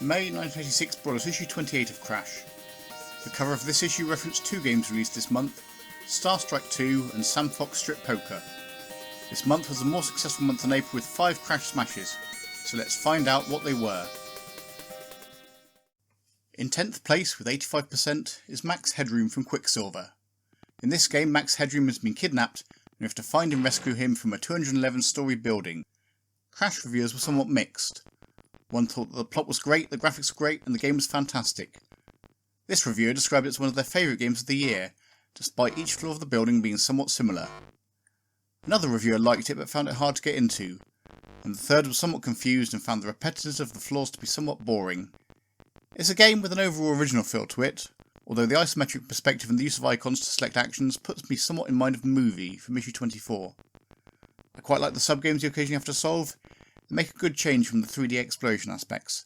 May 1986 brought us issue 28 of Crash. The cover of this issue referenced two games released this month, Star Strike 2 and Sam Fox Strip Poker. This month was a more successful month than April with 5 Crash smashes, so let's find out what they were. In 10th place with 85% is Max Headroom from Quicksilver. In this game, Max Headroom has been kidnapped and you have to find and rescue him from a 211-storey building. Crash reviewers were somewhat mixed. One thought that the plot was great, the graphics were great, and the game was fantastic. This reviewer described it as one of their favourite games of the year, despite each floor of the building being somewhat similar. Another reviewer liked it but found it hard to get into, and the third was somewhat confused and found the repetitiveness of the floors to be somewhat boring. It's a game with an overall original feel to it, although the isometric perspective and the use of icons to select actions puts me somewhat in mind of Movie from issue 24. I quite like the sub-games you occasionally have to solve. They make a good change from the 3D exploration aspects.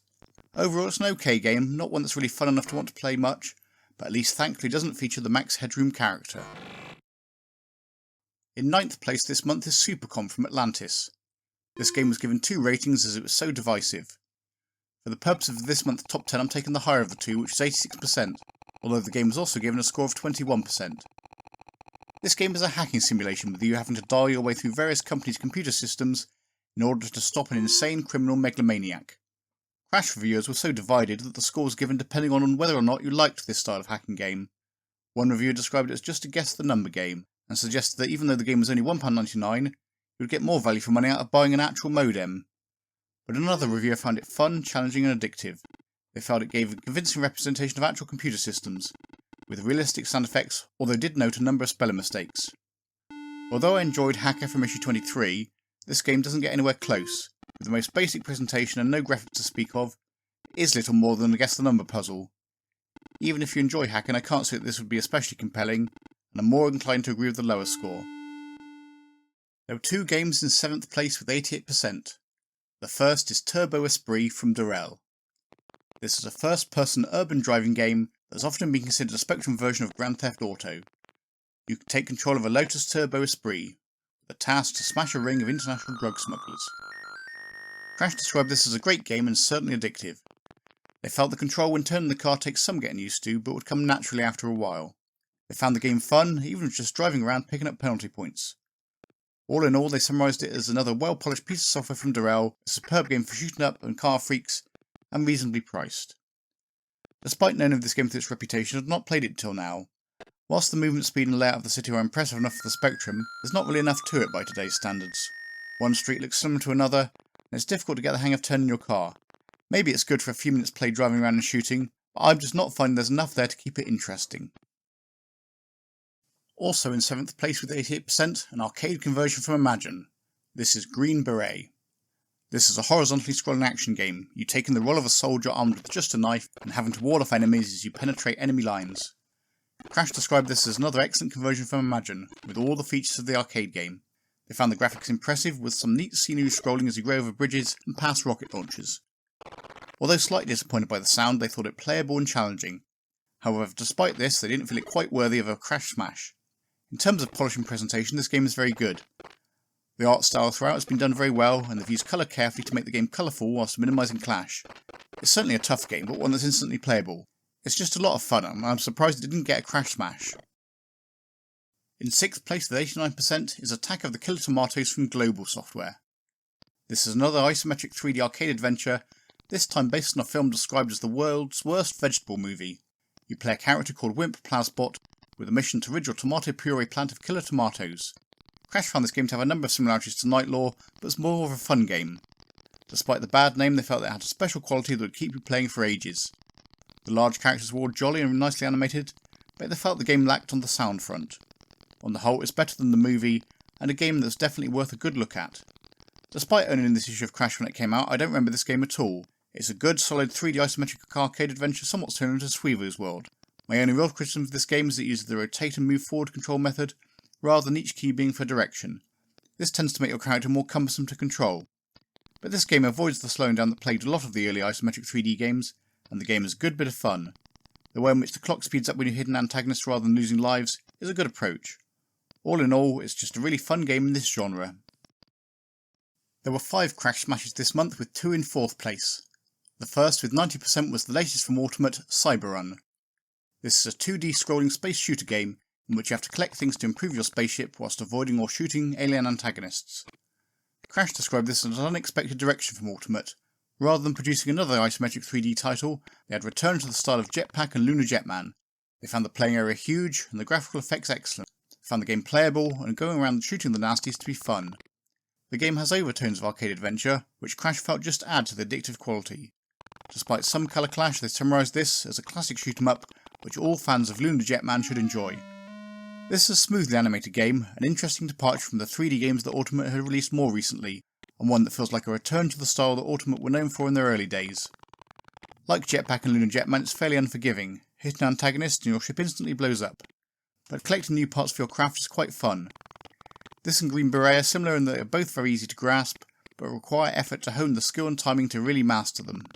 Overall it's an okay game, not one that's really fun enough to want to play much, but at least thankfully doesn't feature the Max Headroom character. In 9th place this month is Supercom from Atlantis. This game was given 2 ratings as it was so divisive. For the purpose of this month's top 10 I'm taking the higher of the two, which is 86%, although the game was also given a score of 21%. This game is a hacking simulation with you having to dial your way through various companies' computer systems in order to stop an insane criminal megalomaniac. Crash reviewers were so divided that the score was given depending on whether or not you liked this style of hacking game. One reviewer described it as just a guess the number game, and suggested that even though the game was only £1.99, you would get more value for money out of buying an actual modem. But another reviewer found it fun, challenging and addictive. They felt it gave a convincing representation of actual computer systems, with realistic sound effects, although did note a number of spelling mistakes. Although I enjoyed Hacker from issue 23, this game doesn't get anywhere close. With the most basic presentation and no graphics to speak of, it is little more than a guess the number puzzle. Even if you enjoy hacking, I can't say that this would be especially compelling, and I'm more inclined to agree with the lower score. There were 2 games in 7th place with 88%. The first is Turbo Esprit from Darrell. This is a first-person urban driving game that has often been considered a Spectrum version of Grand Theft Auto. You can take control of a Lotus Turbo Esprit, with a task to smash a ring of international drug smugglers. Crash described this as a great game and certainly addictive. They felt the control when turning the car takes some getting used to, but would come naturally after a while. They found the game fun, even just driving around picking up penalty points. All in all, they summarised it as another well-polished piece of software from Darrell, a superb game for shooting up and car freaks, and reasonably priced. Despite knowing of this game through its reputation, I had not played it until now. Whilst the movement speed and layout of the city are impressive enough for the Spectrum, there's not really enough to it by today's standards. One street looks similar to another, and it's difficult to get the hang of turning your car. Maybe it's good for a few minutes play driving around and shooting, but I'm just not finding there's enough there to keep it interesting. Also in 7th place with 88%, an arcade conversion from Imagine. This is Green Beret. This is a horizontally scrolling action game, you taking the role of a soldier armed with just a knife and having to ward off enemies as you penetrate enemy lines. Crash described this as another excellent conversion from Imagine, with all the features of the arcade game. They found the graphics impressive, with some neat scenery scrolling as you go over bridges and past rocket launchers. Although slightly disappointed by the sound, they thought it playable and challenging. However, despite this, they didn't feel it quite worthy of a Crash smash. In terms of polish and presentation, this game is very good. The art style throughout has been done very well, and they've used colour carefully to make the game colourful whilst minimising clash. It's certainly a tough game, but one that's instantly playable. It's just a lot of fun, and I'm surprised it didn't get a Crash smash. In 6th place with 89% is Attack of the Killer Tomatoes from Global Software. This is another isometric 3D arcade adventure, this time based on a film described as the world's worst vegetable movie. You play a character called Wimp Plasbot with a mission to rid your tomato puree plant of killer tomatoes. Crash found this game to have a number of similarities to Night Law, but it's more of a fun game. Despite the bad name, they felt that it had a special quality that would keep you playing for ages. The large characters were all jolly and nicely animated, but they felt the game lacked on the sound front. On the whole, it's better than the movie, and a game that's definitely worth a good look at. Despite owning this issue of Crash when it came out, I don't remember this game at all. It's a good, solid 3D isometric arcade adventure somewhat similar to Sweevo's World. My only real criticism of this game is that it uses the rotate and move forward control method, rather than each key being for direction. This tends to make your character more cumbersome to control. But this game avoids the slowing down that plagued a lot of the early isometric 3D games, and the game is a good bit of fun. The way in which the clock speeds up when you hit an antagonist rather than losing lives is a good approach. All in all, it's just a really fun game in this genre. There were 5 Crash smashes this month with 2 in 4th place. The first, with 90%, was the latest from Ultimate, Cyberrun. This is a 2D scrolling space shooter game in which you have to collect things to improve your spaceship whilst avoiding or shooting alien antagonists. Crash described this as an unexpected direction from Ultimate. Rather than producing another isometric 3D title, they had returned to the style of Jetpack and Lunar Jetman. They found the playing area huge and the graphical effects excellent. They found the game playable and going around shooting the nasties to be fun. The game has overtones of arcade adventure, which Crash felt just add to the addictive quality. Despite some colour clash, they summarised this as a classic shoot 'em up which all fans of Lunar Jetman should enjoy. This is a smoothly animated game, an interesting departure from the 3D games that Ultimate had released more recently, and one that feels like a return to the style that Ultimate were known for in their early days. Like Jetpack and Lunar Jetman, it's fairly unforgiving. Hit an antagonist and your ship instantly blows up. But collecting new parts for your craft is quite fun. This and Green Beret are similar in that they are both very easy to grasp, but require effort to hone the skill and timing to really master them.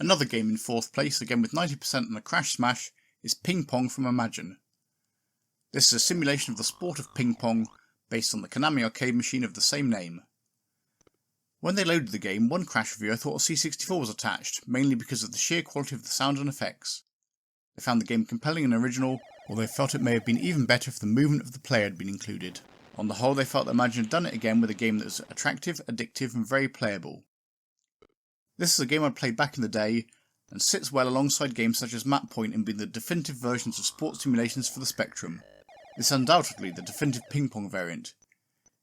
Another game in 4th place, again with 90% and a crash smash, is Ping Pong from Imagine. This is a simulation of the sport of ping pong, based on the Konami arcade machine of the same name. When they loaded the game, one Crash reviewer thought a C64 was attached, mainly because of the sheer quality of the sound and effects. They found the game compelling and original, although felt it may have been even better if the movement of the player had been included. On the whole, they felt that Imagine had done it again with a game that was attractive, addictive and very playable. This is a game I played back in the day, and sits well alongside games such as Map Point in being the definitive versions of sports simulations for the Spectrum. This is undoubtedly the definitive ping pong variant.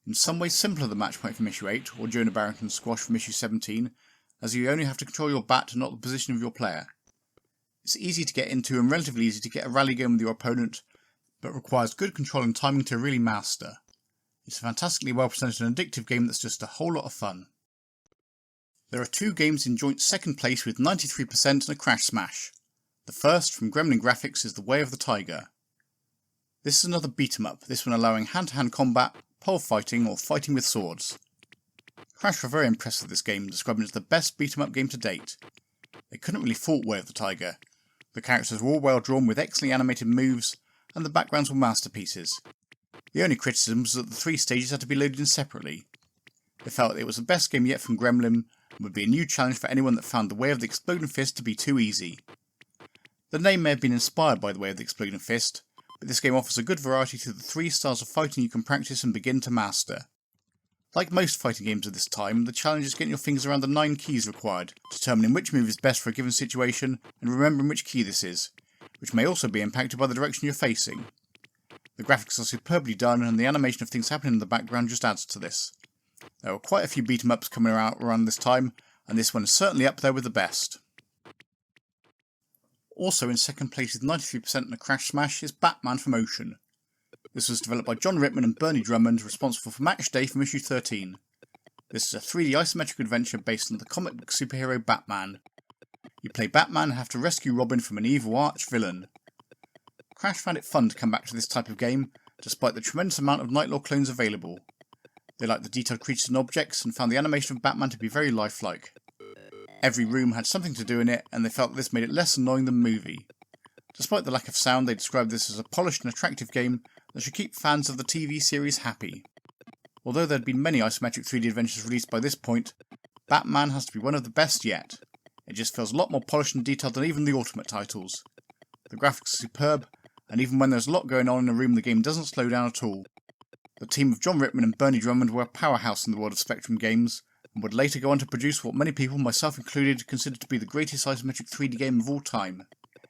In some ways simpler than Match Point from issue 8, or Jonah Barrington's Squash from issue 17, as you only have to control your bat and not the position of your player. It's easy to get into and relatively easy to get a rally game with your opponent, but requires good control and timing to really master. It's a fantastically well presented and addictive game that's just a whole lot of fun. There are 2 games in joint second place with 93% and a crash smash. The first, from Gremlin Graphics, is The Way of the Tiger. This is another beat 'em up, this one allowing hand-to-hand combat, pole fighting or fighting with swords. Crash were very impressed with this game, describing it as the best beat 'em up game to date. They couldn't really fault Way of the Tiger. The characters were all well drawn with excellently animated moves, and the backgrounds were masterpieces. The only criticism was that the 3 stages had to be loaded in separately. They felt it was the best game yet from Gremlin, and would be a new challenge for anyone that found The Way of the Exploding Fist to be too easy. The name may have been inspired by The Way of the Exploding Fist, but this game offers a good variety to the 3 styles of fighting you can practice and begin to master. Like most fighting games of this time, the challenge is getting your fingers around the 9 keys required, determining which move is best for a given situation, and remembering which key this is, which may also be impacted by the direction you're facing. The graphics are superbly done, and the animation of things happening in the background just adds to this. There were quite a few beat 'em ups coming out around this time, and this one is certainly up there with the best. Also in second place with 93% and a crash smash is Batman from Ocean. This was developed by John Rittman and Bernie Drummond, responsible for Match Day from issue 13. This is a 3D isometric adventure based on the comic book superhero Batman. You play Batman and have to rescue Robin from an evil arch-villain. Crash found it fun to come back to this type of game, despite the tremendous amount of Nightlord clones available. They liked the detailed creatures and objects, and found the animation of Batman to be very lifelike. Every room had something to do in it, and they felt that this made it less annoying than the movie. Despite the lack of sound, they described this as a polished and attractive game that should keep fans of the TV series happy. Although there had been many isometric 3D adventures released by this point, Batman has to be one of the best yet. It just feels a lot more polished and detailed than even the Ultimate titles. The graphics are superb, and even when there's a lot going on in a room, the game doesn't slow down at all. The team of John Rittman and Bernie Drummond were a powerhouse in the world of Spectrum games, and would later go on to produce what many people, myself included, consider to be the greatest isometric 3D game of all time.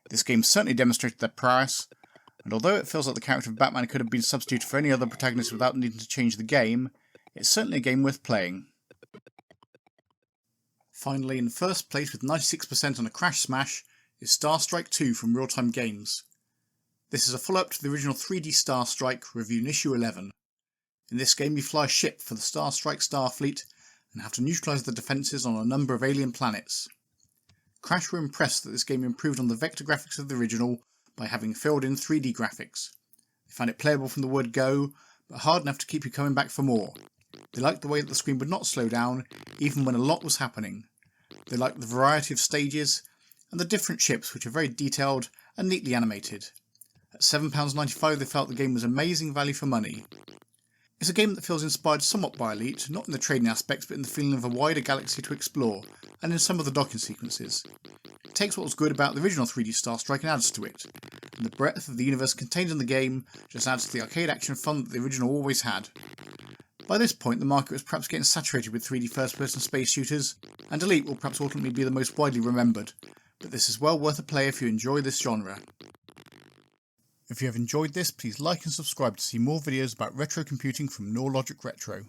This game certainly demonstrated their prowess, and although it feels like the character of Batman could have been substituted for any other protagonist without needing to change the game, it's certainly a game worth playing. Finally, in first place with 96% on a crash smash is Star Strike 2 from Real Time Games. This is a follow-up to the original 3D Star Strike reviewed in issue 11. In this game you fly a ship for the Star Strike Starfleet and have to neutralise the defences on a number of alien planets. Crash were impressed that this game improved on the vector graphics of the original by having filled in 3D graphics. They found it playable from the word go, but hard enough to keep you coming back for more. They liked the way that the screen would not slow down, even when a lot was happening. They liked the variety of stages, and the different ships, which are very detailed and neatly animated. At £7.95 they felt the game was amazing value for money. It's a game that feels inspired somewhat by Elite, not in the trading aspects but in the feeling of a wider galaxy to explore, and in some of the docking sequences. It takes what was good about the original 3D Star Strike and adds to it, and the breadth of the universe contained in the game just adds to the arcade action fun that the original always had. By this point the market was perhaps getting saturated with 3D first-person space shooters, and Elite will perhaps ultimately be the most widely remembered, but this is well worth a play if you enjoy this genre. If you have enjoyed this, please like and subscribe to see more videos about retro computing from Logic Retro.